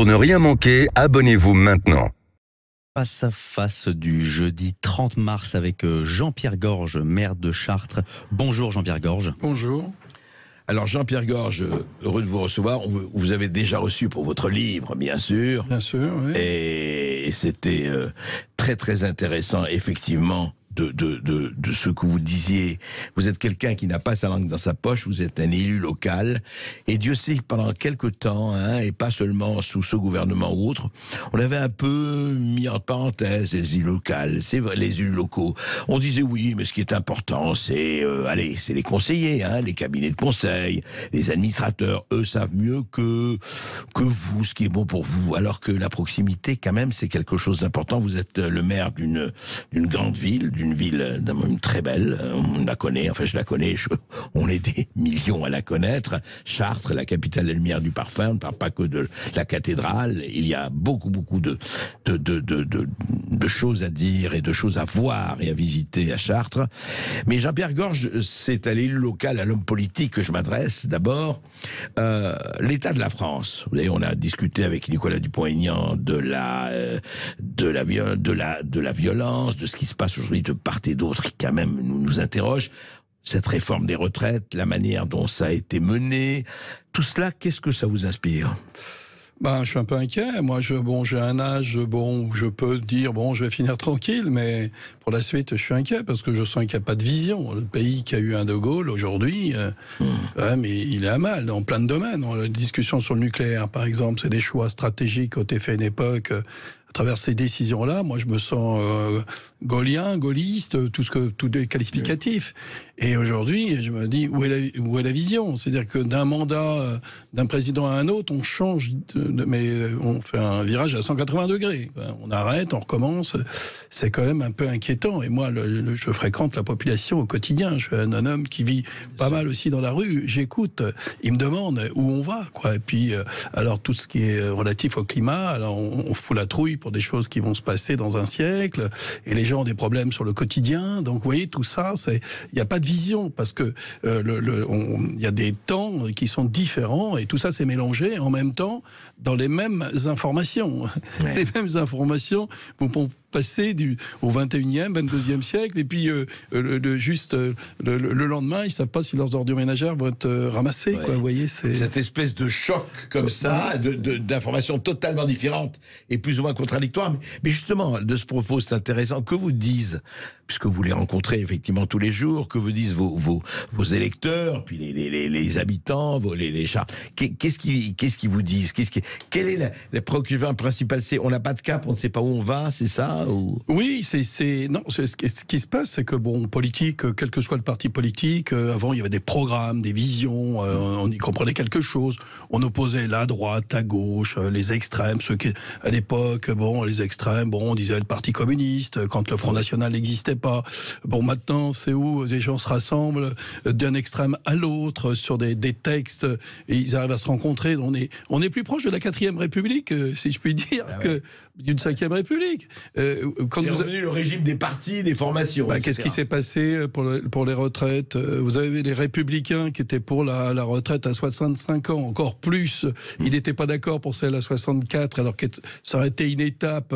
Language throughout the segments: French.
Pour ne rien manquer, abonnez-vous maintenant. Face à face du jeudi 30 mars avec Jean-Pierre Gorge, maire de Chartres. Bonjour Jean-Pierre Gorge. Bonjour. Alors Jean-Pierre Gorge, heureux de vous recevoir. Vous avez déjà reçu pour votre livre, bien sûr. Bien sûr, oui. Et c'était très très intéressant, effectivement, de ce que vous disiez. Vous êtes quelqu'un qui n'a pas sa langue dans sa poche, vous êtes un élu local. Et Dieu sait que pendant quelque temps, et pas seulement sous ce gouvernement ou autre, on avait un peu mis en parenthèse les élus locaux. C'est vrai, les élus locaux. On disait oui, mais ce qui est important, c'est c'est les conseillers, les cabinets de conseil, les administrateurs. Eux savent mieux que vous ce qui est bon pour vous. Alors que la proximité, quand même, c'est quelque chose d'important. Vous êtes le maire d'une grande ville, d'une ville très belle, on la connaît, enfin je la connais, on est des millions à la connaître. Chartres, la capitale des lumières du parfum, on ne parle pas que de la cathédrale, il y a beaucoup de choses à dire et de choses à voir et à visiter à Chartres. Mais Jean-Pierre Gorge, c'est à l'élu local, à l'homme politique que je m'adresse d'abord. L'état de la France, vous savez, on a discuté avec Nicolas Dupont-Aignan de la violence, de ce qui se passe aujourd'hui de part et d'autre, qui quand même nous interroge. Cette réforme des retraites, la manière dont ça a été mené, tout cela, qu'est-ce que ça vous inspire ? Je suis un peu inquiet. Moi, j'ai un âge, où je peux dire, je vais finir tranquille, mais pour la suite, je suis inquiet parce que je sens qu'il n'y a pas de vision. Le pays qui a eu un De Gaulle aujourd'hui, mais il est à mal dans plein de domaines. La discussion sur le nucléaire, par exemple, c'est des choix stratégiques qui ont été faits à une époque. À travers ces décisions-là, moi, je me sens gaullien, gaulliste, tout des qualificatifs. Et aujourd'hui, je me dis, où est la vision ? C'est-à-dire que d'un mandat d'un président à un autre, on change, mais on fait un virage à 180 degrés. On arrête, on recommence. C'est quand même un peu inquiétant. Et moi, je fréquente la population au quotidien. Je suis un homme qui vit pas mal aussi dans la rue. J'écoute. Ils me demandent où on va, quoi. Et puis, alors, tout ce qui est relatif au climat, alors on fout la trouille pour des choses qui vont se passer dans un siècle. Et les gens ont des problèmes sur le quotidien. Donc, vous voyez, tout ça, il n'y a pas de vision parce que il y a des temps qui sont différents et tout ça s'est mélangé en même temps dans les mêmes informations. Ouais. Les mêmes informations vont passer au 21e, 22e siècle et puis le lendemain, ils ne savent pas si leurs ordures ménagères vont être ramassées. Ouais. Quoi. Vous voyez, c'est cette espèce de choc comme ça, d'informations totalement différentes et plus ou moins contradictoires. Mais justement, de ce propos, c'est intéressant. Que vous disent, puisque vous les rencontrez effectivement tous les jours, que vous disent vos électeurs, puis les habitants, les chars. Qu'est-ce qu'ils vous disent ? Quelle est la préoccupation principale ? C'est on n'a pas de cap, on ne sait pas où on va, c'est ça ? Oui, ce qui se passe, c'est que politique, quel que soit le parti politique, avant il y avait des programmes, des visions, on y comprenait quelque chose. On opposait la droite, la gauche, les extrêmes, ceux qui, à l'époque, les extrêmes, on disait le Parti communiste, quand le Front National n'existait pas. Maintenant, c'est où les gens se rassemblent d'un extrême à l'autre sur des textes et ils arrivent à se rencontrer. On est plus proche de la 4e République, si je puis dire, que d'une 5e République. Quand vous avez le régime des partis, des formations. Qu'est-ce qui s'est passé pour les retraites ? Vous avez les Républicains qui étaient pour la retraite à 65 ans, encore plus. Ils n'étaient pas d'accord pour celle à 64, alors que ça aurait été une étape.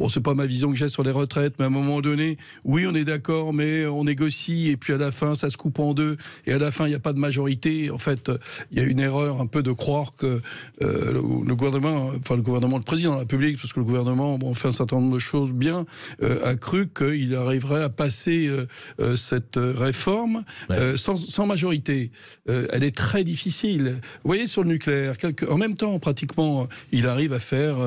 C'est pas ma vision que j'ai sur les retraites, mais à un moment donné, oui, on est d'accord, mais on négocie, et puis à la fin, ça se coupe en deux, et à la fin, il n'y a pas de majorité. En fait, il y a une erreur un peu de croire que le gouvernement, le président de la République, parce que le gouvernement fait un certain nombre de choses bien, a cru qu'il arriverait à passer cette réforme sans majorité. Elle est très difficile. Vous voyez, sur le nucléaire, en même temps, pratiquement, il arrive à faire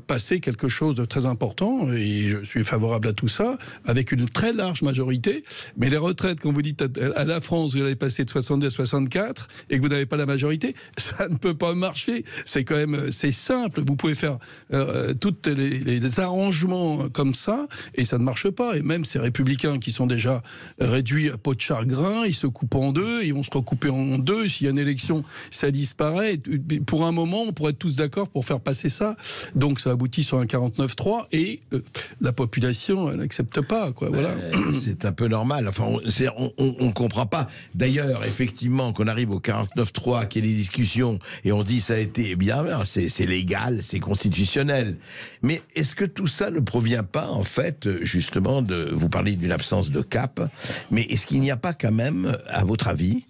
passer quelque chose de très important, et je suis favorable à tout ça, avec une très large majorité. Mais les retraites, quand vous dites à la France, vous allez passer de 62 à 64, et que vous n'avez pas la majorité, ça ne peut pas marcher. C'est simple. Vous pouvez faire toutes les arrangements complètement comme ça, et ça ne marche pas. Et même ces républicains qui sont déjà réduits à peau de chagrin, ils se coupent en deux, ils vont se recouper en deux. S'il y a une élection, ça disparaît. Pour un moment, on pourrait être tous d'accord pour faire passer ça. Donc ça aboutit sur un 49-3, et la population, elle n'accepte pas, quoi. Voilà. C'est un peu normal. Enfin, on comprend pas. D'ailleurs, effectivement, qu'on arrive au 49-3, qu'il y ait des discussions, et on dit ça a été bien, c'est légal, c'est constitutionnel. Mais est-ce que tout ça ne provient pas, en fait, justement, vous parlez d'une absence de cap, mais est-ce qu'il n'y a pas quand même, à votre avis,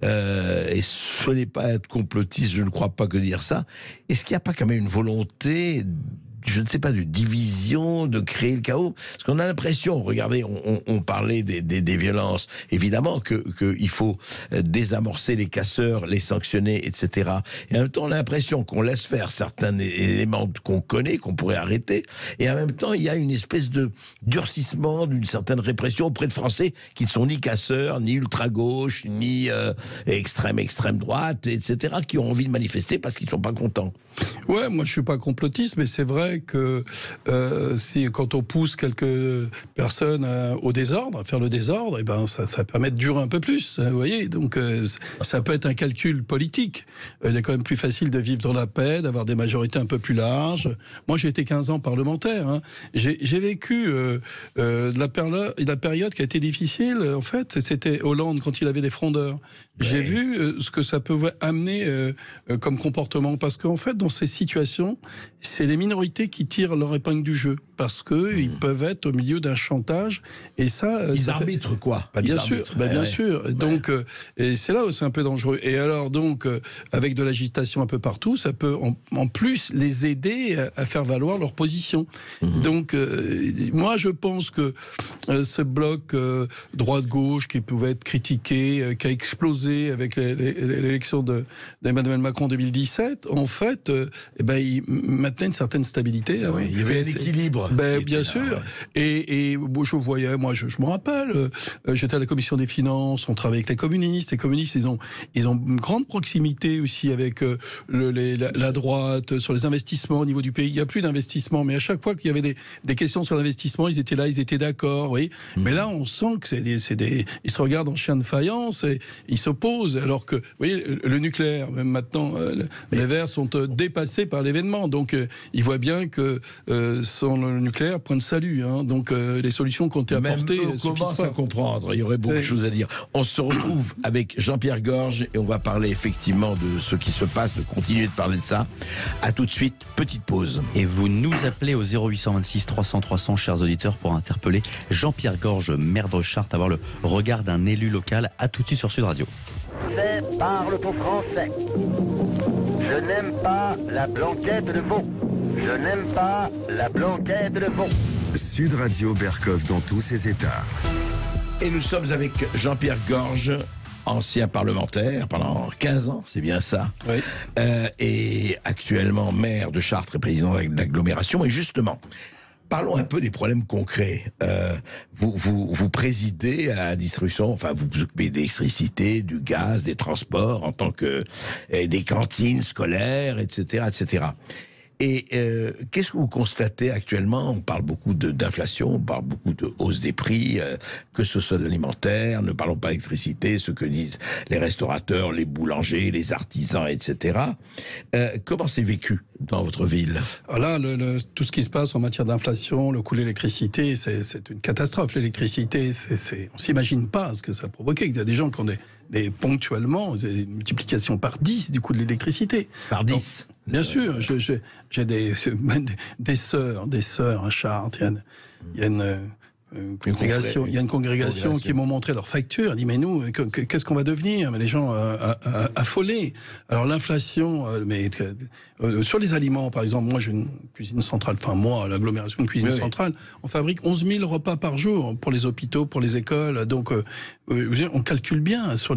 et ce n'est pas être complotiste, je ne crois pas que dire ça, est-ce qu'il n'y a pas quand même une volonté, je ne sais pas, de division, de créer le chaos? Parce qu'on a l'impression, regardez, on parlait des violences, évidemment qu'il faut désamorcer les casseurs, les sanctionner, etc. Et en même temps, on a l'impression qu'on laisse faire certains éléments qu'on connaît, qu'on pourrait arrêter, et en même temps, il y a une espèce de durcissement, d'une certaine répression auprès de Français qui ne sont ni casseurs, ni ultra-gauche, ni extrême droite, etc., qui ont envie de manifester parce qu'ils ne sont pas contents. Ouais, moi je suis pas complotiste, mais c'est vrai que quand on pousse quelques personnes au désordre, à faire le désordre, et ben ça permet de durer un peu plus, vous voyez. Donc ça peut être un calcul politique. Il est quand même plus facile de vivre dans la paix, d'avoir des majorités un peu plus larges. Moi j'ai été 15 ans parlementaire, hein. J'ai vécu la période qui a été difficile. En fait, c'était Hollande quand il avait des frondeurs. J'ai vu ce que ça peut amener comme comportement, parce qu'en fait, dans ces situations, c'est les minorités qui tirent leur épingle du jeu, parce que ils peuvent être au milieu d'un chantage, et ça... Ils arbitrent quoi? Bien sûr, bien sûr. Donc, et c'est là où c'est un peu dangereux. Et alors, donc, avec de l'agitation un peu partout, ça peut en plus les aider à faire valoir leur position. Donc, moi, je pense que ce bloc droite-gauche qui pouvait être critiqué, qui a explosé avec l'élection d'Emmanuel Macron en 2017, en fait, il maintenait une certaine stabilité. Oui, il y avait un équilibre. Bien sûr. Et je voyais, moi, je me rappelle, j'étais à la commission des finances, on travaillait avec les communistes. Les communistes, ils ont une grande proximité aussi avec la droite sur les investissements au niveau du pays. Il n'y a plus d'investissement, mais à chaque fois qu'il y avait des questions sur l'investissement, ils étaient là, ils étaient d'accord. Oui. Mais là, on sent que ils se regardent en chien de faïence et ils s'opposent. Alors que, vous voyez, le nucléaire, même maintenant, les Verts sont dépassés par l'événement. Donc, ils voient bien que sans le nucléaire, point de salut. Hein. Donc, les solutions qui ont été apportées ne suffisent pas à comprendre. Il y aurait beaucoup de choses à dire. On se retrouve avec Jean-Pierre Gorge et on va parler effectivement de ce qui se passe, de continuer de parler de ça. À tout de suite, petite pause. Et vous nous appelez au 0826 300 300, chers auditeurs, pour interpeller Jean-Pierre Gorge, maire de Chartres, avoir le regard d'un élu local. À tout de suite sur Sud Radio. Français parle au français. Je n'aime pas la blanquette de veau. Je n'aime pas la blanquette de veau. Sud Radio Berkov dans tous ses états. Et nous sommes avec Jean-Pierre Gorge, ancien parlementaire pendant 15 ans, c'est bien ça. Oui. Et actuellement maire de Chartres et président de l'agglomération. Et justement, parlons un peu des problèmes concrets. Vous présidez à la distribution, enfin vous vous occupez d'électricité, du gaz, des transports, en tant que des cantines scolaires, etc., etc. Et qu'est-ce que vous constatez actuellement? On parle beaucoup d'inflation, on parle beaucoup de hausse des prix, que ce soit de l'alimentaire, ne parlons pas d'électricité, ce que disent les restaurateurs, les boulangers, les artisans, etc. Comment c'est vécu dans votre ville? Là, tout ce qui se passe en matière d'inflation, le coût de l'électricité, c'est une catastrophe. L'électricité, on s'imagine pas ce que ça a provoqué. Il y a des gens qui ont ponctuellement une multiplication par 10 du coût de l'électricité. Par 10? Donc, bien sûr, j'ai des sœurs à Chartres. Il y a une congrégation qui m'ont montré leurs factures. Elle dit, mais nous, qu'est-ce qu'on va devenir? Mais les gens affolés. Alors l'inflation, sur les aliments, par exemple, moi j'ai une cuisine centrale, l'agglomération de cuisine centrale, on fabrique 11 000 repas par jour pour les hôpitaux, pour les écoles. Donc, on calcule bien sur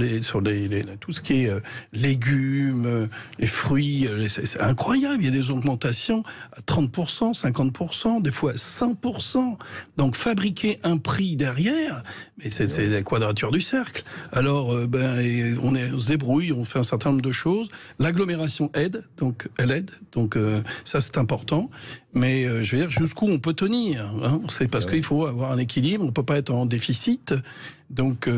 tout ce qui est légumes, les fruits. C'est incroyable. Il y a des augmentations à 30%, 50%, des fois 100%. Donc fabriquer un prix derrière, mais c'est la quadrature du cercle. Alors on se débrouille, on fait un certain nombre de choses. L'agglomération aide, donc elle aide. Donc ça c'est important. Mais je veux dire, jusqu'où on peut tenir, hein, c'est parce qu'il faut avoir un équilibre, on peut pas être en déficit. Donc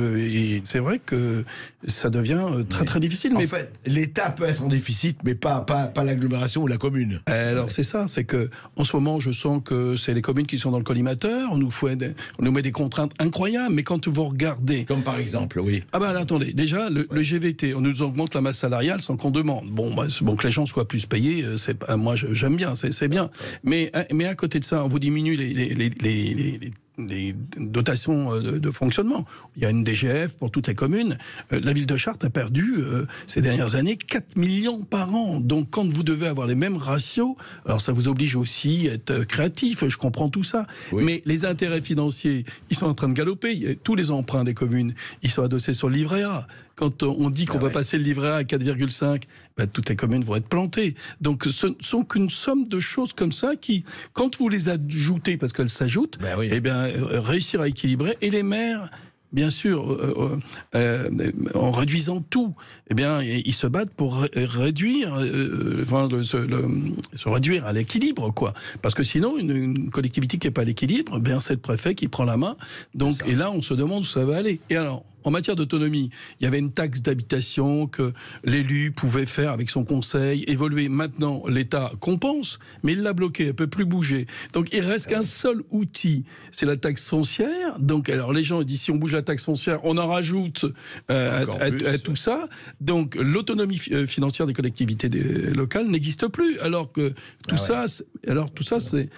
c'est vrai que ça devient très très difficile. En fait, l'État peut être en déficit, mais pas l'agglomération ou la commune. Alors c'est ça, c'est que en ce moment, je sens que c'est les communes qui sont dans le collimateur. On nous met des contraintes incroyables. Mais quand vous regardez, Comme par exemple, oui. Ah ben là, attendez, déjà le GVT, on nous augmente la masse salariale sans qu'on demande. Bon, que les gens soient plus payés, moi j'aime bien, c'est bien. Mais à côté de ça, on vous diminue les dotations de fonctionnement. Il y a une DGF pour toutes les communes. La ville de Chartres a perdu ces dernières années 4 millions par an. Donc quand vous devez avoir les mêmes ratios, alors ça vous oblige aussi à être créatif, je comprends tout ça. Oui. Mais les intérêts financiers, ils sont en train de galoper. Tous les emprunts des communes, ils sont adossés sur le livret A. Quand on dit qu'on va passer le livret A à 4,5, toutes les communes vont être plantées. Donc ce ne sont qu'une somme de choses comme ça qui, quand vous les ajoutez, parce qu'elles s'ajoutent, réussir à équilibrer. Et les maires, bien sûr, en réduisant tout, ils se battent pour réduire, se réduire à l'équilibre, quoi. Parce que sinon, une collectivité qui n'est pas à l'équilibre, c'est le préfet qui prend la main. Donc, et là, on se demande où ça va aller. Et alors, en matière d'autonomie, il y avait une taxe d'habitation que l'élu pouvait faire avec son conseil, évoluer. Maintenant, l'État compense, mais il l'a bloqué, elle ne peut plus bouger. Donc, il reste qu'un seul outil, c'est la taxe foncière. Donc, alors, les gens disent, si on bouge la taxe foncière, on en rajoute à tout ça. Donc, l'autonomie financière des collectivités locales n'existe plus. Alors que tout ça, c'est...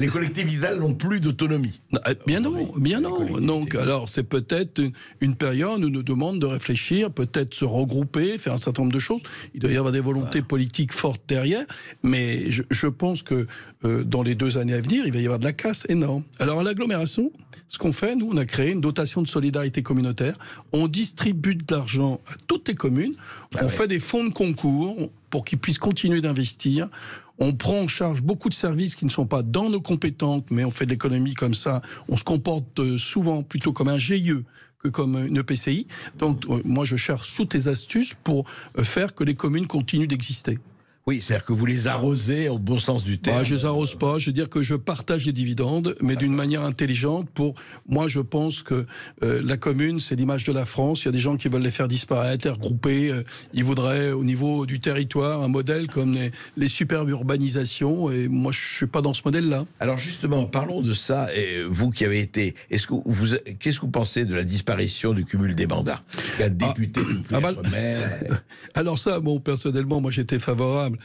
Les collectivités n'ont plus d'autonomie. Bien non. Donc, alors, c'est peut-être une période où on nous demande de réfléchir, peut-être se regrouper, faire un certain nombre de choses. Il doit y avoir des volontés politiques fortes derrière, mais je pense que dans les 2 années à venir, il va y avoir de la casse énorme. Alors à l'agglomération, ce qu'on fait, nous, on a créé une dotation de solidarité communautaire. On distribue de l'argent à toutes les communes. On fait des fonds de concours pour qu'ils puissent continuer d'investir. On prend en charge beaucoup de services qui ne sont pas dans nos compétences, mais on fait de l'économie comme ça. On se comporte souvent plutôt comme un GIE que comme une EPCI. Donc, moi, je cherche toutes les astuces pour faire que les communes continuent d'exister. Oui, c'est-à-dire que vous les arrosez au bon sens du terme. Je les arrose pas. Je veux dire que je partage les dividendes, mais d'une manière intelligente. Moi, je pense que la commune, c'est l'image de la France. Il y a des gens qui veulent les faire disparaître, les regrouper. Ils voudraient, au niveau du territoire, un modèle comme les superbes urbanisations. Et moi, je suis pas dans ce modèle-là. Alors justement, parlons de ça. Et vous qui avez été, qu'est-ce que vous pensez de la disparition du cumul des mandats? Un député, maire. Alors ça, personnellement, moi, j'étais favorable.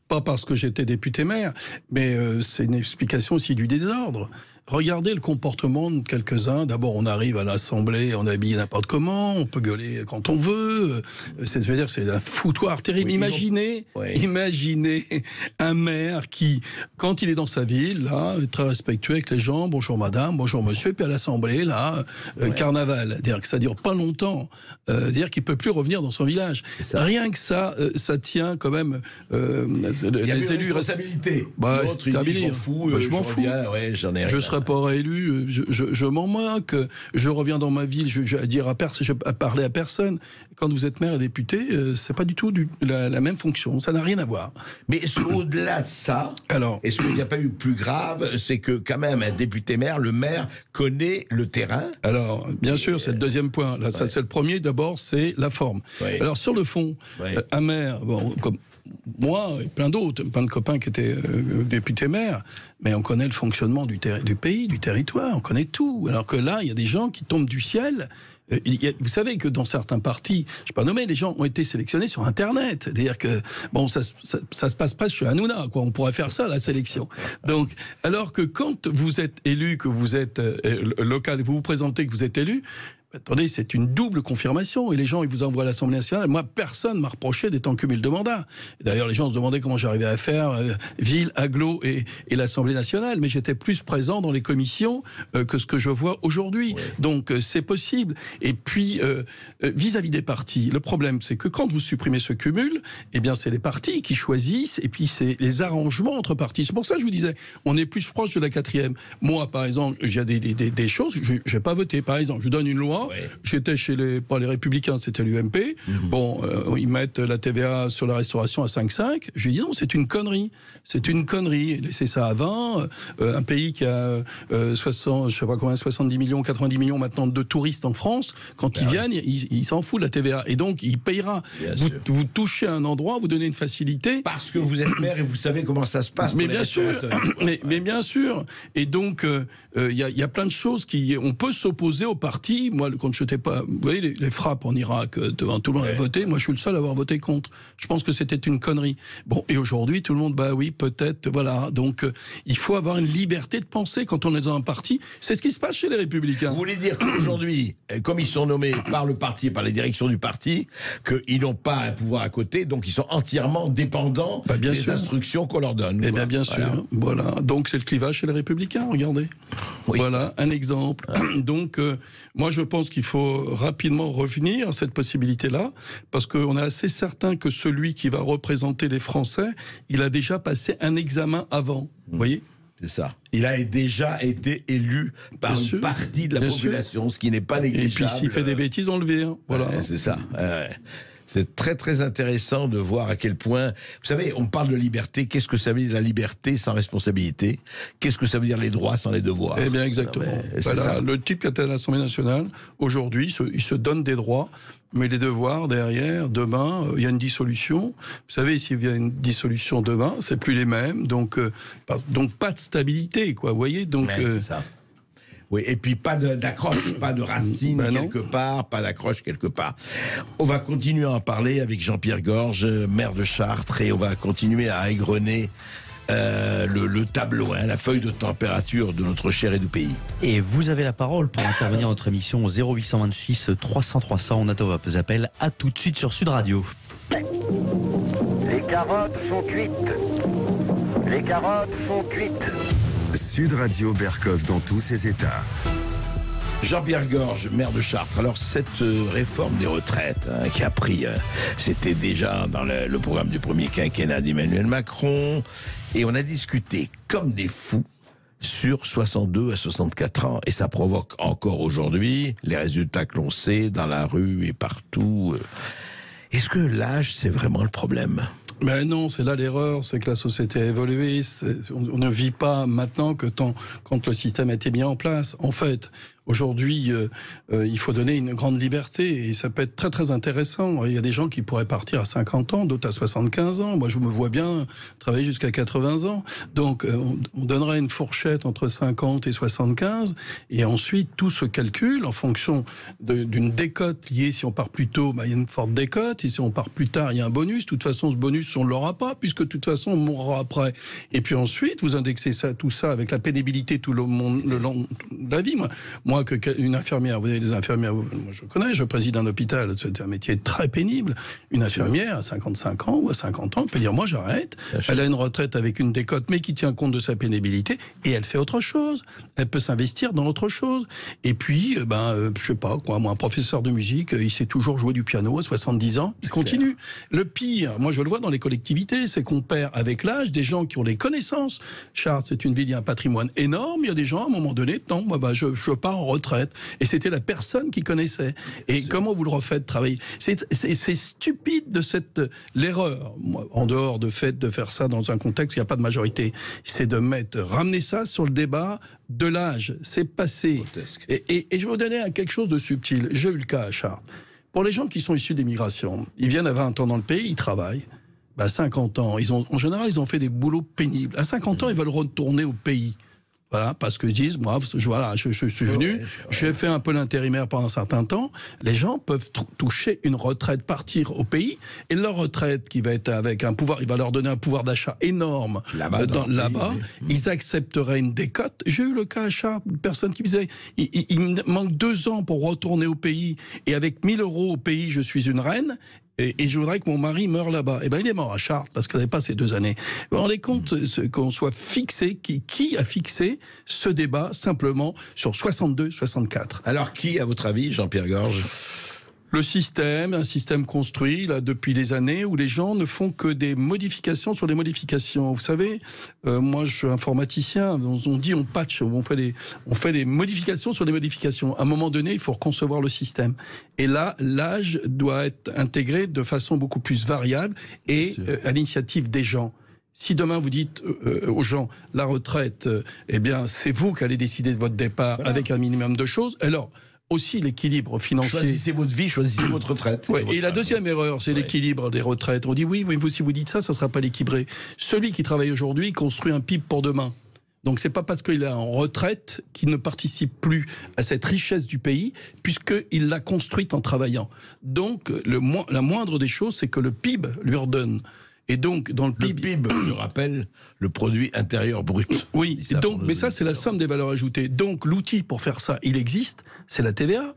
Pas parce que j'étais député-maire, mais c'est une explication aussi du désordre. Regardez le comportement de quelques-uns. D'abord, on arrive à l'Assemblée, on est habillé n'importe comment, on peut gueuler quand on veut. C'est-à-dire que c'est un foutoir terrible. Imaginez un maire qui, quand il est dans sa ville, là, est très respectueux avec les gens, bonjour madame, bonjour monsieur, et puis à l'Assemblée, là, carnaval. C'est-à-dire que ça dure pas longtemps. C'est-à-dire qu'il peut plus revenir dans son village. Rien que ça, ça tient quand même les élus. Responsabilité. Je m'en fous. J'en ai rien. Je serai pas réélu, je m'en moque, je reviens dans ma ville, je dire à personne, je parler à personne. Quand vous êtes maire et député, c'est pas du tout la même fonction, ça n'a rien à voir. Mais au-delà de ça, est-ce qu'il n'y a pas eu plus grave, c'est que quand même un député-maire, le maire connaît le terrain. Alors, bien sûr, c'est le deuxième point. Là, ça, c'est le premier. D'abord, c'est la forme. Alors sur le fond, un maire, comme moi et plein d'autres, plein de copains qui étaient députés maires, mais on connaît le fonctionnement du pays, du territoire, on connaît tout. Alors que là, il y a des gens qui tombent du ciel. Vous savez que dans certains partis, je ne vais pas nommer, les gens ont été sélectionnés sur Internet. C'est-à-dire que, ça se passe pas chez Hanouna, quoi. On pourrait faire ça, la sélection. Donc, alors que quand vous êtes élu, que vous êtes local, vous vous présentez, que vous êtes élu, Attendez, c'est une double confirmation. Et les gens, ils vous envoient à l'Assemblée nationale. Moi, personne m'a reproché d'être en cumul de mandat. D'ailleurs, les gens se demandaient comment j'arrivais à faire ville, agglo et l'Assemblée nationale. Mais j'étais plus présent dans les commissions que ce que je vois aujourd'hui. Oui. Donc, c'est possible. Et puis, vis-à-vis des partis, le problème, c'est que quand vous supprimez ce cumul, eh bien, c'est les partis qui choisissent. Et puis, c'est les arrangements entre partis. C'est pour ça que je vous disais, on est plus proche de la 4e. Moi, par exemple, il y a des choses, je n'ai pas voté. Par exemple, je vous donne une loi. Ouais. J'étais chez pas les Républicains, c'était l'UMP. Bon, ils mettent la TVA sur la restauration à 5,5. Je lui dis non, c'est une connerie. C'est une connerie. Laissez ça à 20. Un pays qui a 60, je sais pas combien, 70 millions, 90 millions maintenant de touristes en France, quand ils viennent, ils s'en foutent de la TVA. Et donc, il payera. Vous touchez à un endroit, vous donnez une facilité. Parce que vous êtes maire et vous savez comment ça se passe. Mais bien sûr. Mais bien sûr. Et donc, il y a plein de choses on peut s'opposer au parti. Moi, quand je n'étais pas, vous voyez, les frappes en Irak, devant tout le monde a voté. Moi, je suis le seul à avoir voté contre. Je pense que c'était une connerie. Bon, et aujourd'hui, tout le monde, bah oui, peut-être, voilà. Donc, il faut avoir une liberté de penser quand on est dans un parti. C'est ce qui se passe chez les Républicains. Vous voulez dire qu'aujourd'hui, comme ils sont nommés par le parti, par les directions du parti, qu'ils n'ont pas un pouvoir à côté, donc ils sont entièrement dépendants des instructions qu'on leur donne. Eh bien, bien sûr. Voilà. Donc, c'est le clivage chez les Républicains, regardez. Oui, voilà, un exemple. Donc, moi, je pense qu'il faut rapidement revenir à cette possibilité-là, parce qu'on est assez certain que celui qui va représenter les Français, il a déjà passé un examen avant, vous voyez ? C'est ça. Il a déjà été élu par une partie de la population, ce qui n'est pas négligeable. Et puis s'il fait des bêtises, on le vire. Voilà. C'est ça. C'est très très intéressant de voir à quel point... Vous savez, on parle de liberté. Qu'est-ce que ça veut dire la liberté sans responsabilité? Qu'est-ce que ça veut dire les droits sans les devoirs? Eh bien, exactement. Voilà, le type qui est à l'Assemblée nationale, aujourd'hui, il se donne des droits, mais les devoirs, derrière, demain, il y a une dissolution. Vous savez, s'il y a une dissolution demain, c'est plus les mêmes. Donc pas de stabilité, quoi. Vous voyez, donc... c'est ça. Oui, et puis pas d'accroche, pas de racine quelque part, pas d'accroche quelque part. On va continuer à en parler avec Jean-Pierre Gorge, maire de Chartres, et on va continuer à égrener le tableau, la feuille de température de notre cher et du pays. Et vous avez la parole pour intervenir dans notre émission au 0826 300 300. On attend vos appels. À tout de suite sur Sud Radio. Les carottes sont cuites. Les carottes sont cuites. Sud Radio Berkov dans tous ses états. Jean-Pierre Gorge, maire de Chartres. Alors cette réforme des retraites qui a pris, c'était déjà dans le programme du premier quinquennat d'Emmanuel Macron, et on a discuté comme des fous sur 62 à 64 ans. Et ça provoque encore aujourd'hui les résultats que l'on sait dans la rue et partout. Est-ce que l'âge, c'est vraiment le problème ? Ben non, c'est là l'erreur, c'est que la société a évolué. On ne vit pas maintenant que quand le système a été mis en place. En fait, aujourd'hui, il faut donner une grande liberté et ça peut être très très intéressant. Il y a des gens qui pourraient partir à 50 ans, d'autres à 75 ans. Moi, je me vois bien travailler jusqu'à 80 ans. Donc, on donnerait une fourchette entre 50 et 75 et ensuite, tout se calcule en fonction d'une décote liée. Si on part plus tôt, il y a une forte décote. Et si on part plus tard, il y a un bonus. De toute façon, ce bonus, on ne l'aura pas puisque de toute façon, on mourra après. Et puis ensuite, vous indexez tout ça avec la pénibilité tout le long de la vie. Moi, une infirmière, vous avez des infirmières, moi je connais, je préside un hôpital, c'est un métier très pénible. Une infirmière à 55 ans ou à 50 ans peut dire moi j'arrête, elle a une retraite avec une décote mais qui tient compte de sa pénibilité et elle fait autre chose. Elle peut s'investir dans autre chose. Et puis, je sais pas quoi, moi un professeur de musique, il sait toujours jouer du piano à 70 ans, il continue. Le pire, moi je le vois dans les collectivités, c'est qu'on perd avec l'âge des gens qui ont les connaissances. Chartres, c'est une ville, il y a un patrimoine énorme, il y a des gens à un moment donné, non, moi je pars en retraite. Et c'était la personne qui connaissait. Et comment vous le refaites travailler? C'est stupide de l'erreur, en dehors de fait de faire ça dans un contexte où il n'y a pas de majorité, c'est de ramener ça sur le débat de l'âge. C'est passé. Et je vais vous donner quelque chose de subtil. J'ai eu le cas à Chartres. Pour les gens qui sont issus d'immigration, ils viennent à 20 ans dans le pays, ils travaillent. À 50 ans, en général, ils ont fait des boulots pénibles. À 50 ans, ils veulent retourner au pays. Voilà, parce que ils disent, moi, je suis venu, j'ai fait un peu l'intérimaire pendant un certain temps. Les gens peuvent toucher une retraite, partir au pays, et leur retraite, qui va être avec un pouvoir, il va leur donner un pouvoir d'achat énorme là-bas. Ils accepteraient une décote. J'ai eu le cas à Chartres, une personne qui me disait, il me manque 2 ans pour retourner au pays, et avec 1 000 € au pays, je suis une reine. Et je voudrais que mon mari meure là-bas. Eh bien, il est mort à Chartres parce qu'il n'avait pas ces 2 années. Vous vous rendez compte qu'on soit fixé, qui a fixé ce débat simplement sur 62-64 ? Alors qui, à votre avis, Jean-Pierre Gorge ? Le système, un système construit là depuis des années où les gens ne font que des modifications sur des modifications. Vous savez, moi je suis informaticien, on dit on patch, on fait des modifications sur des modifications. À un moment donné, il faut reconcevoir le système. Et là, l'âge doit être intégré de façon beaucoup plus variable et à l'initiative des gens. Si demain vous dites aux gens la retraite, eh bien c'est vous qui allez décider de votre départ avec un minimum de choses. Alors aussi l'équilibre financier. Choisissez votre vie, choisissez votre retraite. Ouais, et la deuxième erreur, c'est l'équilibre des retraites. On dit oui, vous, si vous dites ça, ça ne sera pas l'équilibré. Celui qui travaille aujourd'hui construit un PIB pour demain. Donc c'est pas parce qu'il est en retraite qu'il ne participe plus à cette richesse du pays, puisqu'il l'a construite en travaillant. Donc la moindre des choses, c'est que le PIB lui redonne. Et donc, dans le PIB, je rappelle, le produit intérieur brut. Oui, donc, mais ça, c'est la somme des valeurs ajoutées. Donc, l'outil pour faire ça, il existe, c'est la TVA.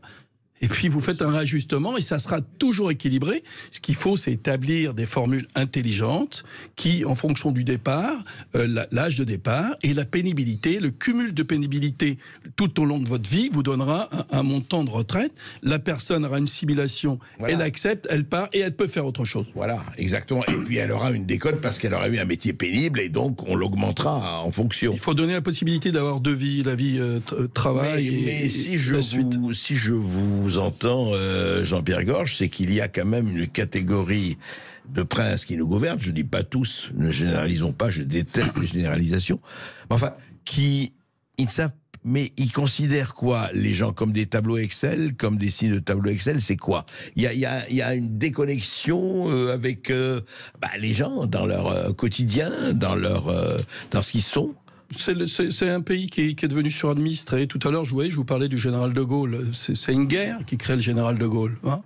Et puis vous faites un réajustement et ça sera toujours équilibré. Ce qu'il faut, c'est établir des formules intelligentes qui, en fonction du départ, l'âge de départ et la pénibilité, le cumul de pénibilité tout au long de votre vie vous donnera un montant de retraite. La personne aura une simulation, elle accepte, elle part et elle peut faire autre chose. Voilà, exactement. Et puis elle aura une décote parce qu'elle aura eu un métier pénible et donc on l'augmentera en fonction. Il faut donner la possibilité d'avoir 2 vies, la vie travail mais si je vous entends, Jean-Pierre Gorge, c'est qu'il y a quand même une catégorie de princes qui nous gouvernent, je ne dis pas tous, ne généralisons pas, je déteste les généralisations, enfin, ils savent, mais ils considèrent quoi, les gens, comme des tableaux Excel, comme des signes de tableaux Excel, c'est quoi ? Il y a une déconnexion avec les gens dans leur quotidien, dans ce qu'ils sont. C'est un pays qui est devenu suradministré. Tout à l'heure, je vous parlais du général de Gaulle. C'est une guerre qui crée le général de Gaulle. Hein,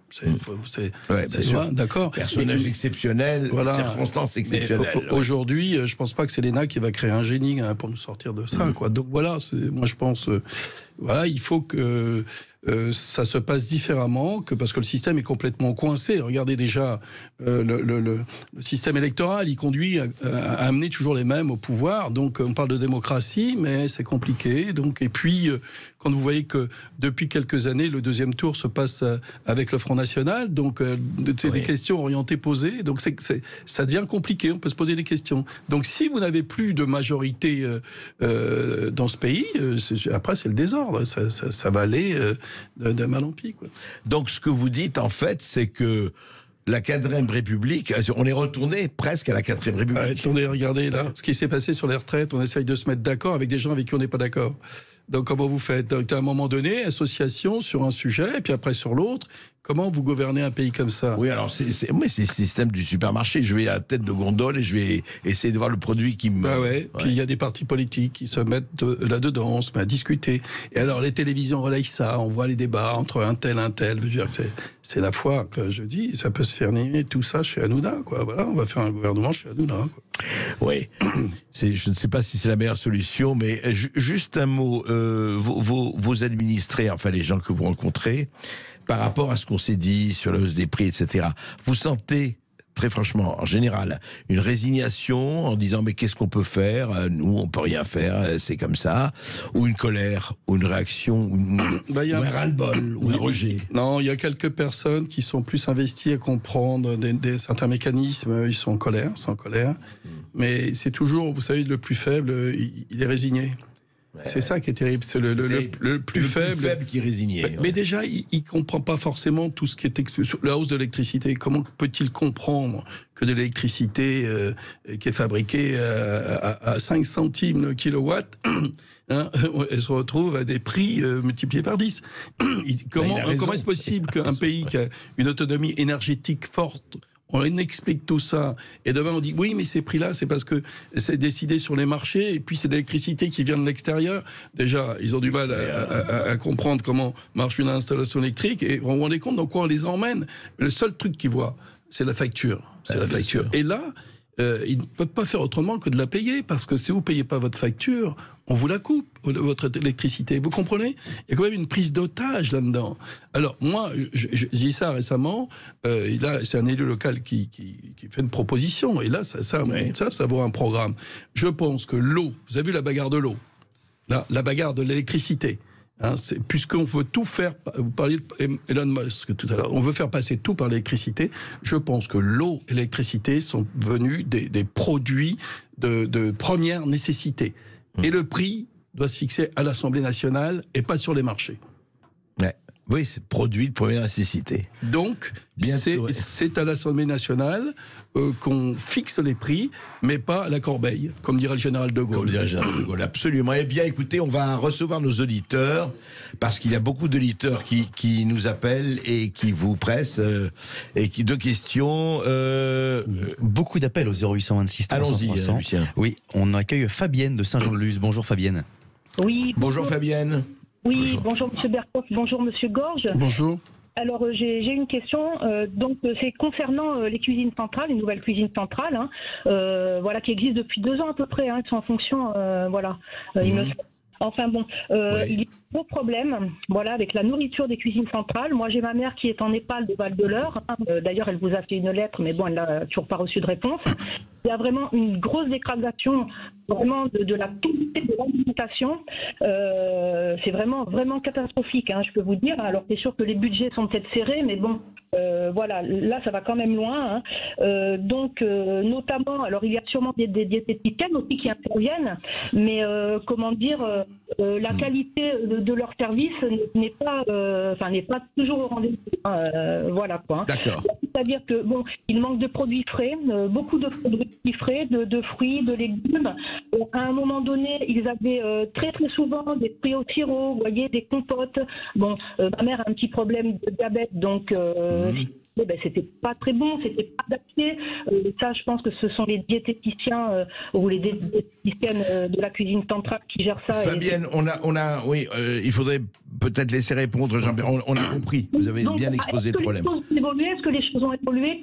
d'accord. Personnage exceptionnel, circonstances exceptionnelles. Aujourd'hui, je pense pas que c'est l'ENA qui va créer un génie pour nous sortir de ça. Quoi. Donc voilà, moi je pense... il faut que ça se passe différemment, parce que le système est complètement coincé. Regardez déjà, le système électoral, il conduit à amener toujours les mêmes au pouvoir. Donc on parle de démocratie, mais c'est compliqué. Donc, et puis, quand vous voyez que depuis quelques années, le 2e tour se passe avec le Front National, donc c'est des questions orientées posées, donc ça devient compliqué, on peut se poser des questions. Donc si vous n'avez plus de majorité dans ce pays, après c'est le désordre, ça va aller de mal en pis, quoi. Donc ce que vous dites en fait, c'est que la 4e République, on est retourné presque à la 4e République. Attendez, regardez là, ce qui s'est passé sur les retraites, on essaye de se mettre d'accord avec des gens avec qui on n'est pas d'accord. Donc comment vous faites ? Donc, à un moment donné, association sur un sujet, et puis après sur l'autre. Comment vous gouvernez un pays comme ça ? Oui, alors c'est le système du supermarché. Je vais à la tête de gondole et je vais essayer de voir le produit qui me... Puis il y a des partis politiques qui se mettent là-dedans, on se met à discuter. Et alors les télévisions relayent ça, on voit les débats entre un tel. Je veux dire que c'est la foi que je dis, ça peut se faire nier tout ça chez Hanouna, quoi. Voilà, on va faire un gouvernement chez Hanouna, quoi. Oui, je ne sais pas si c'est la meilleure solution, mais juste un mot, vos administrés, enfin les gens que vous rencontrez, par rapport à ce qu'on s'est dit sur la hausse des prix, etc., vous sentez, très franchement, en général, une résignation en disant mais qu'est-ce qu'on peut faire ? Nous, on peut rien faire, c'est comme ça. Ou une colère, ou une réaction, ou un ras-le-bol, ou un rejet. Non, il y a quelques personnes qui sont plus investies à comprendre certains mécanismes. Ils sont en colère, Mais c'est toujours, vous savez, le plus faible, il est résigné. C'est ça qui est terrible, c'est le plus faible qui est résigné. Mais déjà, il ne comprend pas forcément tout ce qui est sur la hausse de l'électricité. Comment peut-il comprendre que de l'électricité qui est fabriquée à 5 centimes le kilowatt, elle se retrouve à des prix multipliés par 10 Comment est-ce possible qu'un pays qui a une autonomie énergétique forte, on explique tout ça, et demain on dit oui, mais ces prix-là, c'est parce que c'est décidé sur les marchés, et puis c'est l'électricité qui vient de l'extérieur. Déjà, ils ont du mal à comprendre comment marche une installation électrique, et vous vous rendez compte dans quoi on les emmène. Le seul truc qu'ils voient, c'est la facture. C'est la facture. Et là, ils ne peuvent pas faire autrement que de la payer, parce que si vous ne payez pas votre facture, on vous la coupe, votre électricité. Vous comprenez? Il y a quand même une prise d'otage là-dedans. Alors, moi, j'ai dit ça récemment, et là, c'est un élu local qui fait une proposition, et là, ça vaut un programme. Je pense que l'eau, vous avez vu la bagarre de l'eau, la bagarre de l'électricité, hein, puisqu'on veut tout faire, vous parliez d'Elon Musk tout à l'heure, on veut faire passer tout par l'électricité, je pense que l'eau et l'électricité sont devenus des produits de première nécessité. Et le prix doit se fixer à l'Assemblée nationale et pas sur les marchés. Ouais. Oui, c'est produit de première nécessité. Donc, c'est à l'Assemblée nationale qu'on fixe les prix, mais pas à la corbeille, comme dirait le général de Gaulle. Comme dirait le général de Gaulle, absolument. Eh bien, écoutez, on va recevoir nos auditeurs, parce qu'il y a beaucoup d'auditeurs qui nous appellent et qui vous pressent, et qui deux questions. Beaucoup d'appels au 0826 300 Allons-y, 300. Lucien. Oui, on accueille Fabienne de Saint-Jean-de-Luz. Bonjour Fabienne. Oui. Bonjour Fabienne. Oui, bonjour Monsieur Bercoff, bonjour Monsieur Gorge. Bonjour. Alors j'ai une question, donc c'est concernant les cuisines centrales, les nouvelles cuisines centrales, hein, voilà, qui existent depuis 2 ans à peu près, hein, qui sont en fonction, voilà. Il me... Enfin bon, Oui. il y a un gros problème, voilà, avec la nourriture des cuisines centrales. Moi, j'ai ma mère qui est en EHPAD de Val-de-l'Eure. Hein. D'ailleurs, elle vous a fait une lettre, mais bon, elle n'a toujours pas reçu de réponse. Il y a vraiment une grosse dégradation vraiment de la qualité de l'alimentation. C'est vraiment catastrophique, hein, je peux vous dire. Alors, c'est sûr que les budgets sont peut-être serrés, mais bon, voilà, là, ça va quand même loin. Hein. Donc, notamment, alors, il y a sûrement des diététiciennes aussi qui interviennent, mais comment dire, la qualité de leur service n'est pas toujours au rendez-vous. Voilà quoi. D'accord. C'est-à-dire que bon, il manque de produits frais, beaucoup de produits frais, de fruits, de légumes. À un moment donné, ils avaient très souvent des fruits au sirop, vous voyez, des compotes. Bon, ma mère a un petit problème de diabète, donc c'était pas très bon, c'était pas adapté. Ça, je pense que ce sont les diététiciens ou les diététiciennes de la cuisine centrale qui gèrent ça. Fabienne, oui, il faudrait peut-être laisser répondre Jean-Pierre. On a compris, vous avez Donc, bien exposé le problème. Est-ce que les choses ont évolué,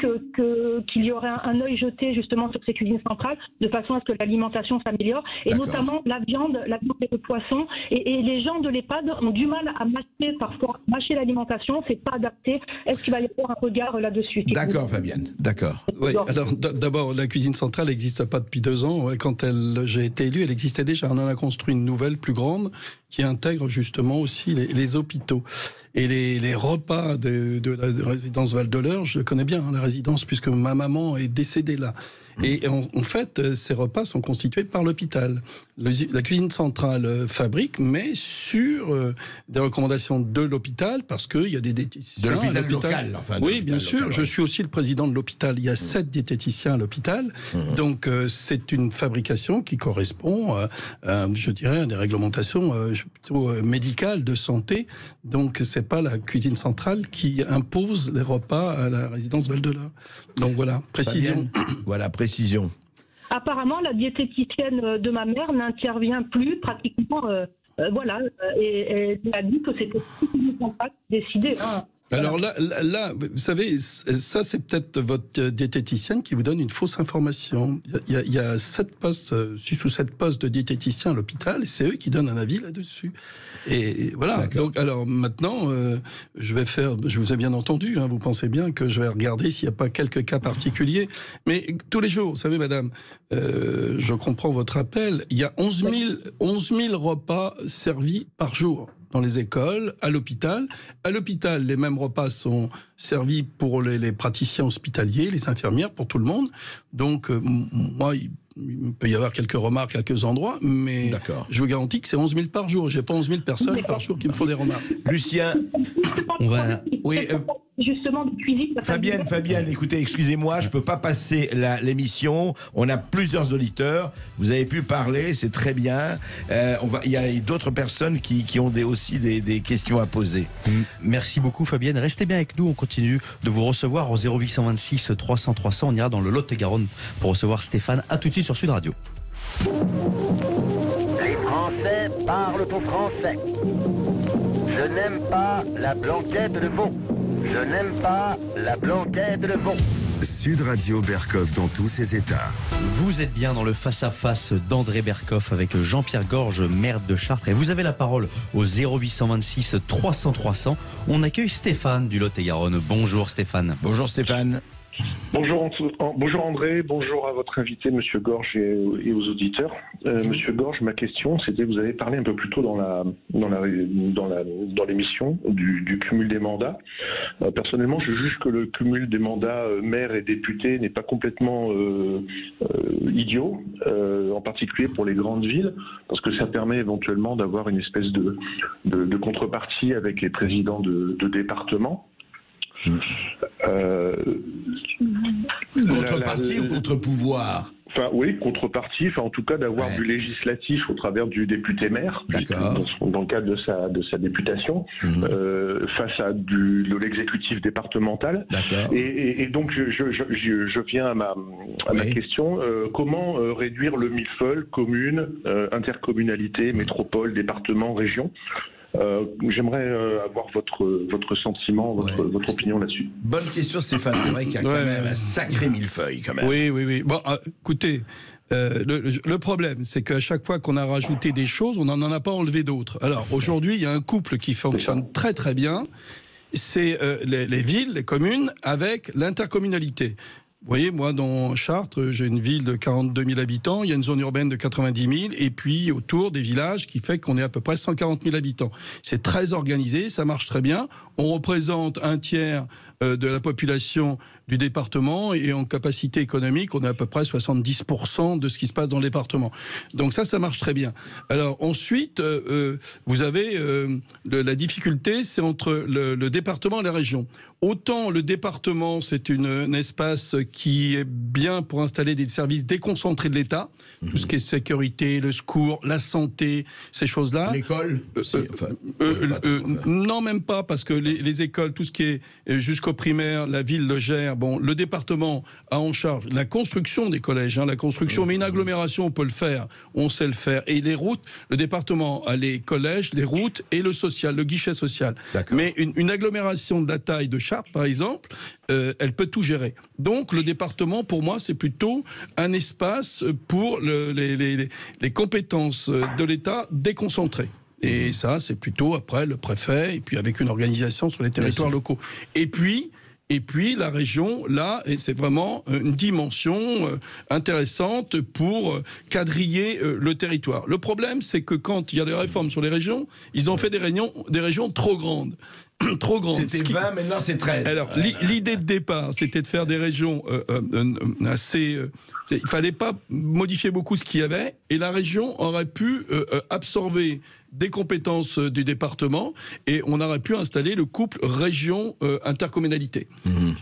qu'il y aurait un œil jeté justement sur ces cuisines centrales, de façon à ce que l'alimentation s'améliore, et notamment la viande et le poisson, et les gens de l'EHPAD ont du mal à mâcher l'alimentation, c'est pas adapté. Est-ce qu'il va y avoir un regard là-dessus? D'accord, Fabienne, d'accord. Oui, alors d'abord, la cuisine centrale n'existe pas depuis 2 ans. Quand j'ai été élu, elle existait déjà. On en a construit une nouvelle, plus grande, qui intègre justement aussi les hôpitaux. Et les repas de la résidence Val-de-l'Eure, je connais bien la résidence, puisque ma maman est décédée là. Et en fait, ces repas sont constitués par l'hôpital. La cuisine centrale fabrique, mais sur des recommandations de l'hôpital, parce qu'il y a des diététiciens. De l'hôpital local, enfin. Oui, bien sûr. Local, je suis aussi le président de l'hôpital. Il y a 7 diététiciens à l'hôpital. Donc, c'est une fabrication qui correspond, je dirais, à des réglementations plutôt médicales de santé. Donc, c'est pas la cuisine centrale qui impose les repas à la résidence Val-de-l'Eure. Donc, voilà, précision. Voilà, précision. Apparemment, la diététicienne de ma mère n'intervient plus pratiquement, voilà, et elle a dit que c'était pas décidé. Hein. Alors là, vous savez, ça c'est peut-être votre diététicienne qui vous donne une fausse information. Il y a 6 ou 7 postes de diététiciens à l'hôpital, et c'est eux qui donnent un avis là-dessus. Et voilà. Donc, alors maintenant, je vous ai bien entendu, hein, vous pensez bien que je vais regarder s'il n'y a pas quelques cas particuliers. Mais tous les jours, vous savez, madame, je comprends votre appel, il y a 11 000 repas servis par jour dans les écoles, à l'hôpital. À l'hôpital, les mêmes repas sont servis pour les praticiens hospitaliers, les infirmières, pour tout le monde. Donc, moi, il peut y avoir quelques remarques à quelques endroits, mais je vous garantis que c'est 11 000 par jour. J'ai pas 11 000 personnes par jour qui me font des remarques. Lucien, On va... oui, justement de cuisine. Fabienne, écoutez, excusez-moi, je ne peux pas passer l'émission. On a plusieurs auditeurs. Vous avez pu parler, c'est très bien. Il y a d'autres personnes qui ont aussi des questions à poser. Merci beaucoup Fabienne. Restez bien avec nous, on continue de vous recevoir au 0826 300 300. On ira dans le Lot-et-Garonne pour recevoir Stéphane. À tout de suite sur Sud Radio. Les Français parlent au français. Je n'aime pas la blanquette de veau. Je n'aime pas la blanquette de veau. Sud Radio Berkov dans tous ses états. Vous êtes bien dans le face-à-face d'André Berkoff avec Jean-Pierre Gorge, maire de Chartres. Et vous avez la parole au 0826 300 300. On accueille Stéphane du Lot-et-Garonne. Bonjour Stéphane. Bonjour Stéphane. Bonjour André, bonjour à votre invité Monsieur Gorge et aux auditeurs. Monsieur Gorge, ma question c'était, vous avez parlé un peu plus tôt dans l'émission du cumul des mandats. Personnellement, je juge que le cumul des mandats maire et député n'est pas complètement idiot, en particulier pour les grandes villes, parce que ça permet éventuellement d'avoir une espèce de contrepartie avec les présidents de départements. Contrepartie ou contre-pouvoir? Enfin, oui, contrepartie, en tout cas d'avoir du législatif au travers du député-maire, dans le cadre de sa députation, face à de l'exécutif départemental. Et donc, je viens à ma question. Comment réduire le millefeuille, commune, intercommunalité, métropole, département, région? J'aimerais avoir votre sentiment, votre opinion là-dessus. Bonne question Stéphane, c'est vrai qu'il y a quand même un sacré millefeuille quand même. Oui. Bon, écoutez, le problème, c'est qu'à chaque fois qu'on a rajouté des choses, on n'en a pas enlevé d'autres. Alors aujourd'hui, il y a un couple qui fonctionne très très bien, c'est les villes, les communes, avec l'intercommunalité. Vous voyez, moi, dans Chartres, j'ai une ville de 42 000 habitants, il y a une zone urbaine de 90 000, et puis autour des villages, qui fait qu'on est à peu près 140 000 habitants. C'est très organisé, ça marche très bien. On représente un tiers de la population du département, et en capacité économique, on est à peu près 70% de ce qui se passe dans le département. Donc ça marche très bien. Alors ensuite, vous avez la difficulté, c'est entre le département et la région. Autant le département, c'est un espace qui est bien pour installer des services déconcentrés de l'État, tout ce qui est sécurité, le secours, la santé, ces choses-là. L'école non, même pas, parce que les écoles, tout ce qui est jusqu'au primaire, la ville le gère. Bon, le département a en charge la construction des collèges, la construction, mais une agglomération, on peut le faire, on sait le faire. Et les routes, le département a les collèges, les routes et le social, le guichet social. Mais une agglomération de la taille de Chartres, par exemple, elle peut tout gérer. Donc le département, pour moi, c'est plutôt un espace pour les compétences de l'État déconcentrées. Et ça, c'est plutôt après le préfet, et puis avec une organisation sur les territoires locaux. Et puis la région, là, c'est vraiment une dimension intéressante pour quadriller le territoire. Le problème, c'est que quand il y a des réformes sur les régions, ils ont fait des régions trop grandes. Trop grande. C'était 20, maintenant c'est 13. Alors, l'idée de départ, c'était de faire des régions assez... il ne fallait pas modifier beaucoup ce qu'il y avait, et la région aurait pu absorber des compétences du département, et on aurait pu installer le couple région-intercommunalité.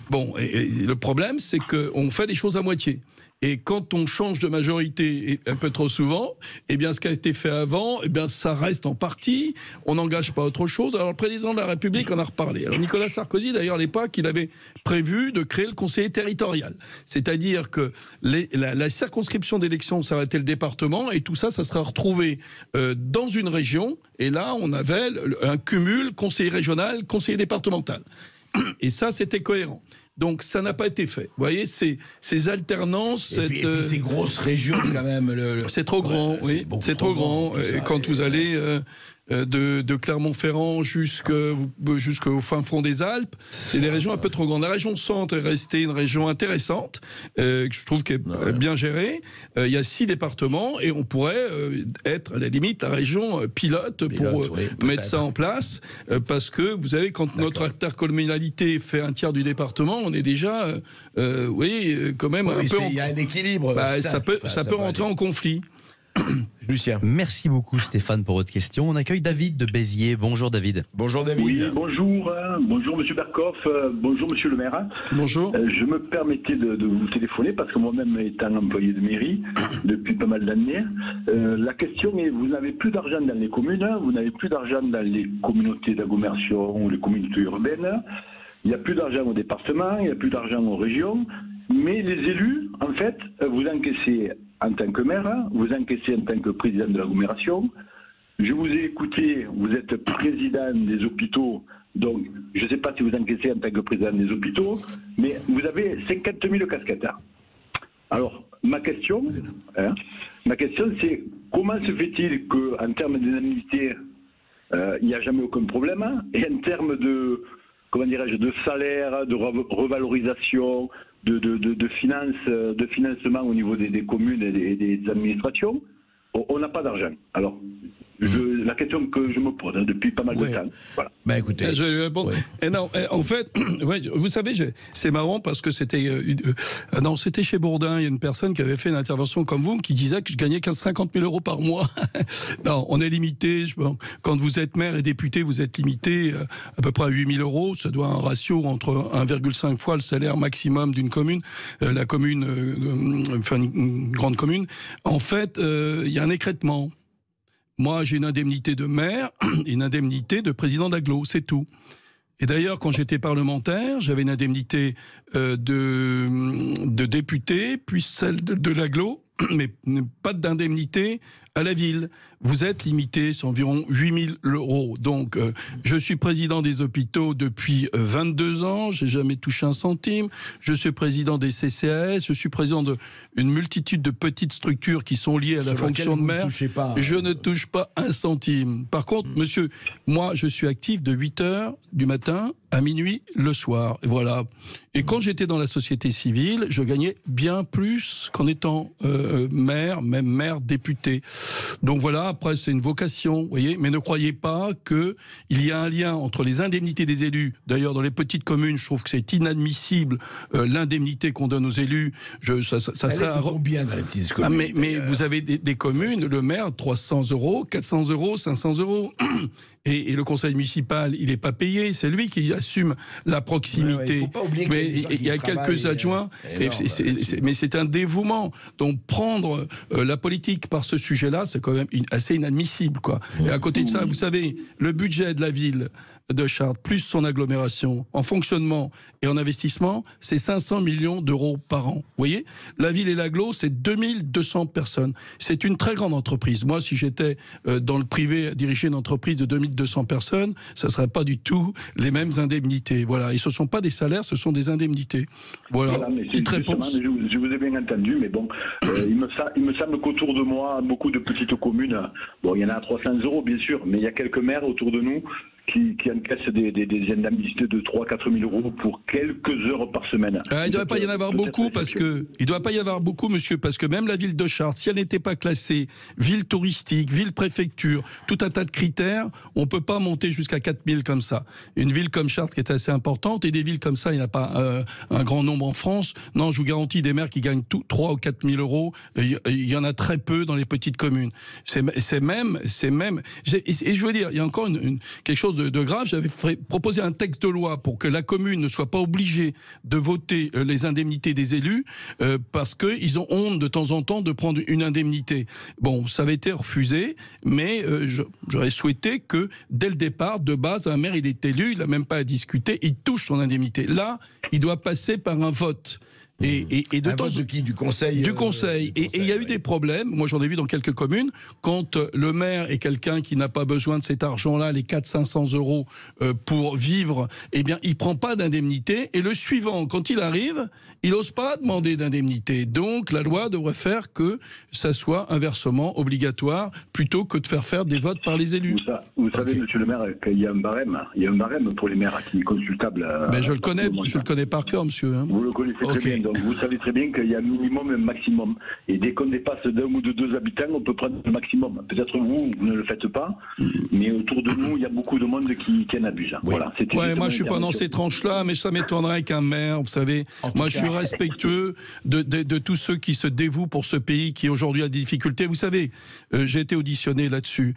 Bon, et le problème, c'est qu'on fait les choses à moitié. Et quand on change de majorité un peu trop souvent, eh bien, ce qui a été fait avant, eh bien, ça reste en partie. On n'engage pas autre chose. Alors, le président de la République en a reparlé. Alors, Nicolas Sarkozy, d'ailleurs, à l'époque, il avait prévu de créer le conseiller territorial. C'est-à-dire que la circonscription d'élection, ça aurait été le département, et tout ça, ça sera retrouvé dans une région. Et là, on avait un cumul conseiller régional, conseiller départemental. Et ça, c'était cohérent. Donc ça n'a pas été fait. Vous voyez, ces alternances... Et puis ces grosses régions quand même... C'est trop grand, oui. C'est trop grand. Quand vous allez de Clermont-Ferrand jusqu'au fin fond des Alpes, c'est des régions un peu trop grandes. La région centre est restée une région intéressante, que je trouve qu'elle est bien gérée. Il y a 6 départements, et on pourrait être à la limite la région pilote pour mettre ça en place, parce que vous savez, quand notre intercommunalité fait un tiers du département, on est déjà, quand même un peu... Il y a un équilibre. Ça peut rentrer en conflit. Lucien. Merci beaucoup Stéphane pour votre question. On accueille David de Béziers. Bonjour David. Bonjour David. Oui, bonjour. Bonjour Monsieur Berkoff. Bonjour Monsieur le maire. Bonjour. Je me permettais de vous téléphoner parce que moi-même étant employé de mairie depuis pas mal d'années, la question est, vous n'avez plus d'argent dans les communes, vous n'avez plus d'argent dans les communautés d'agglomération ou les communautés urbaines, il n'y a plus d'argent au département, il n'y a plus d'argent aux régions, mais les élus, en fait, vous encaissez en tant que maire, vous encaissez en tant que président de l'agglomération. Je vous ai écouté, vous êtes président des hôpitaux, donc je ne sais pas si vous encaissez en tant que président des hôpitaux, mais vous avez 50 000 casquettes. Alors, ma question c'est comment se fait-il qu'en termes d'indemnité, il n'y a jamais aucun problème, et en termes de, comment dirais-je, de salaire, de revalorisation, de financement au niveau des communes et des administrations, on n'a pas d'argent. Alors, la question que je me pose depuis pas mal de temps. Voilà. Ben écoutez, je vais lui répondre. Oui. Non, en fait, ouais, vous savez, c'est marrant parce que c'était c'était chez Bourdin. Il y a une personne qui avait fait une intervention comme vous qui disait que je gagnais 50 000 euros par mois. Non, on est limité. Quand vous êtes maire et député, vous êtes limité à peu près à 8 000 euros. Ça doit un ratio entre 1,5 fois le salaire maximum d'une commune. La commune, enfin une grande commune. En fait, il y a un écrêtement. Moi, j'ai une indemnité de maire et une indemnité de président d'agglo, c'est tout. Et d'ailleurs, quand j'étais parlementaire, j'avais une indemnité de député, puis celle de l'agglo, mais pas d'indemnité à la ville. Vous êtes limité, c'est environ 8 000 euros. Donc, je suis président des hôpitaux depuis 22 ans, j'ai jamais touché un centime. Je suis président des CCAS, je suis président d'une multitude de petites structures qui sont liées à la fonction de maire. Je ne touche pas un centime. Par contre, monsieur, moi, je suis actif de 8h du matin à minuit le soir. Et voilà. Et quand j'étais dans la société civile, je gagnais bien plus qu'en étant maire, même maire député. Donc voilà, après c'est une vocation, vous voyez, mais ne croyez pas qu'il y a un lien entre les indemnités des élus. D'ailleurs, dans les petites communes, je trouve que c'est inadmissible l'indemnité qu'on donne aux élus. Ça serait combien dans les petites communes? Mais vous avez des communes, le maire 300 euros, 400 euros, 500 euros. Et le conseil municipal, il n'est pas payé, c'est lui qui assume la proximité. Ouais, mais il y a quelques adjoints, mais c'est un dévouement. Donc prendre la politique par ce sujet-là, c'est quand même assez inadmissible, quoi. Et à côté de ça, vous savez, le budget de la ville de Chartres, plus son agglomération, en fonctionnement et en investissement, c'est 500 millions d'euros par an. Vous voyez, la ville et l'agglo, c'est 2200 personnes. C'est une très grande entreprise. Moi, si j'étais dans le privé à diriger une entreprise de 2200 personnes, ça ne serait pas du tout les mêmes indemnités. Voilà. Et ce ne sont pas des salaires, ce sont des indemnités. Voilà, petite réponse. Je vous ai bien entendu, mais bon, il me semble qu'autour de moi, beaucoup de petites communes, bon, il y en a à 300 euros, bien sûr, mais il y a quelques maires autour de nous qui encaissent des indemnités de 3-4 000 euros pour quelques heures par semaine. Il ne doit pas y en avoir beaucoup monsieur, parce que même la ville de Chartres, si elle n'était pas classée ville touristique, ville préfecture, tout un tas de critères, on ne peut pas monter jusqu'à 4 000 comme ça. Une ville comme Chartres qui est assez importante, et des villes comme ça, il n'y en a pas un grand nombre en France. Non, je vous garantis, des maires qui gagnent 3 ou 4 000 euros, il y en a très peu dans les petites communes. Et je veux dire, il y a encore quelque chose de grave. J'avais proposé un texte de loi pour que la commune ne soit pas obligée de voter les indemnités des élus parce qu'ils ont honte de temps en temps de prendre une indemnité. Bon, ça avait été refusé, mais j'aurais souhaité que dès le départ, de base, un maire, il est élu, il n'a même pas à discuter, il touche son indemnité. Là, il doit passer par un vote. Et de temps de qui? Du conseil. Du conseil. Et il y a eu des problèmes. Moi, j'en ai vu dans quelques communes. Quand le maire est quelqu'un qui n'a pas besoin de cet argent-là, les 400-500 euros pour vivre, eh bien, il prend pas d'indemnité. Et le suivant, quand il arrive, il n'ose pas demander d'indemnité. Donc, la loi devrait faire que ça soit un versement obligatoire plutôt que de faire des votes par les élus. Vous savez, monsieur le maire, qu'il y a un barème. Il y a un barème pour les maires qui est consultable. Je le connais par cœur, monsieur. Hein. Vous le connaissez très bien. Donc vous savez très bien qu'il y a un minimum et un maximum. Et dès qu'on dépasse d'un ou de 2 habitants, on peut prendre le maximum. Peut-être vous ne le faites pas, mais autour de nous, il y a beaucoup de monde qui en abuse. Oui. Voilà, moi, je suis pas dans ces tranches-là, mais ça m'étonnerait qu'un maire, vous savez, moi, je suis respectueux de tous ceux qui se dévouent pour ce pays qui aujourd'hui a des difficultés. Vous savez, j'ai été auditionné là-dessus.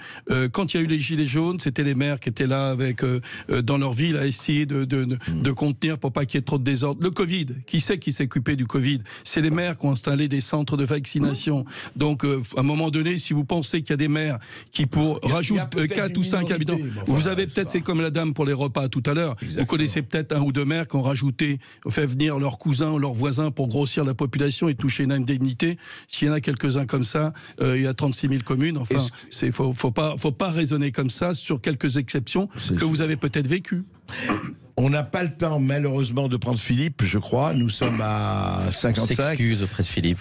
Quand il y a eu les gilets jaunes, c'était les maires qui étaient là avec dans leur ville à essayer de contenir pour pas qu'il y ait trop de désordre. Le Covid, qui s'est occupé du Covid? C'est les maires qui ont installé des centres de vaccination. Donc, à un moment donné, si vous pensez qu'il y a des maires qui rajoutent 4 ou 5 habitants, vous avez peut-être, c'est comme la dame pour les repas tout à l'heure, vous connaissez peut-être un ou deux maires qui ont rajouté, fait venir leurs cousins ou leurs voisins pour grossir la population et toucher une indemnité. S'il y en a quelques-uns comme ça, il y a 36 000 communes. Enfin, faut pas raisonner comme ça sur quelques exceptions que vous avez peut-être vécues. On n'a pas le temps, malheureusement, de prendre Philippe, je crois. Nous sommes à 55. On s'excuse auprès de Philippe.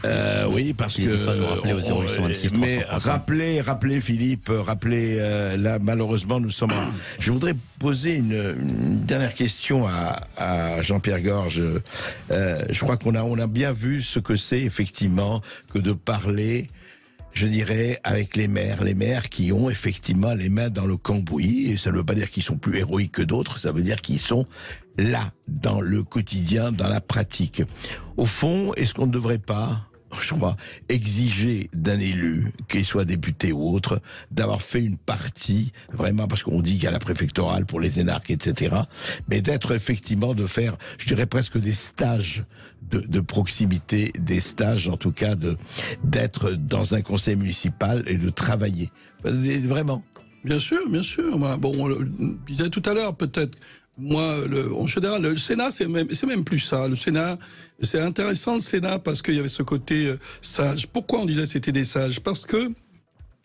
Oui, parce que... N'hésitez pas à nous rappeler au 0826 mais rappelez Philippe, là, malheureusement, nous sommes... Je voudrais poser une dernière question à Jean-Pierre Gorge. Je crois qu'on a bien vu ce que c'est, effectivement, que de parler... Je dirais avec les maires qui ont effectivement les mains dans le cambouis, et ça ne veut pas dire qu'ils sont plus héroïques que d'autres, ça veut dire qu'ils sont là, dans le quotidien, dans la pratique. Au fond, est-ce qu'on ne devrait pas, je crois, exiger d'un élu, qu'il soit député ou autre, d'avoir fait une partie, vraiment, parce qu'on dit qu'il y a la préfectorale pour les énarques, etc., mais d'être effectivement, de faire, je dirais presque des stages de proximité, des stages en tout cas, d'être dans un conseil municipal et de travailler. Vraiment. Bien sûr. Bon, on le disait tout à l'heure, peut-être. Moi, en général, le Sénat, c'est même plus ça. Le Sénat, c'est intéressant, le Sénat, parce qu'il y avait ce côté sage. Pourquoi on disait que c'était des sages? Parce que,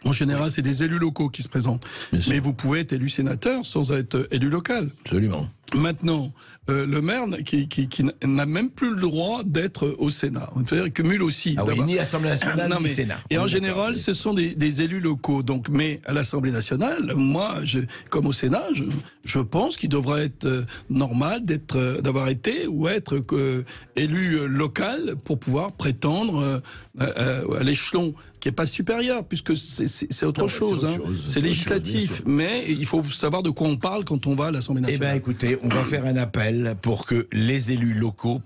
en général, c'est des élus locaux qui se présentent. Mais vous pouvez être élu sénateur sans être élu local. Absolument. Maintenant, le maire qui n'a même plus le droit d'être au Sénat. C'est-à-dire qu'il cumule aussi. Ah oui, ni Assemblée nationale, ni Sénat. Et en général, ce sont des élus locaux. Donc, mais à l'Assemblée nationale, moi, comme au Sénat, je pense qu'il devrait être normal d'avoir été ou être élu local pour pouvoir prétendre à l'échelon qui n'est pas supérieur, puisque c'est autre chose. C'est législatif. Mais il faut savoir de quoi on parle quand on va à l'Assemblée nationale. Eh bien, écoutez, on va faire un appel pour que les élus locaux,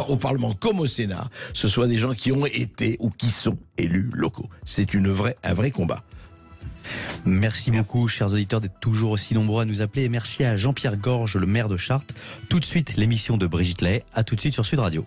au Parlement comme au Sénat, ce soient des gens qui ont été ou qui sont élus locaux. C'est un vrai combat. Merci beaucoup, chers auditeurs, d'être toujours aussi nombreux à nous appeler. Et merci à Jean-Pierre Gorge, le maire de Chartres. Tout de suite, l'émission de Brigitte Lay. À tout de suite sur Sud Radio.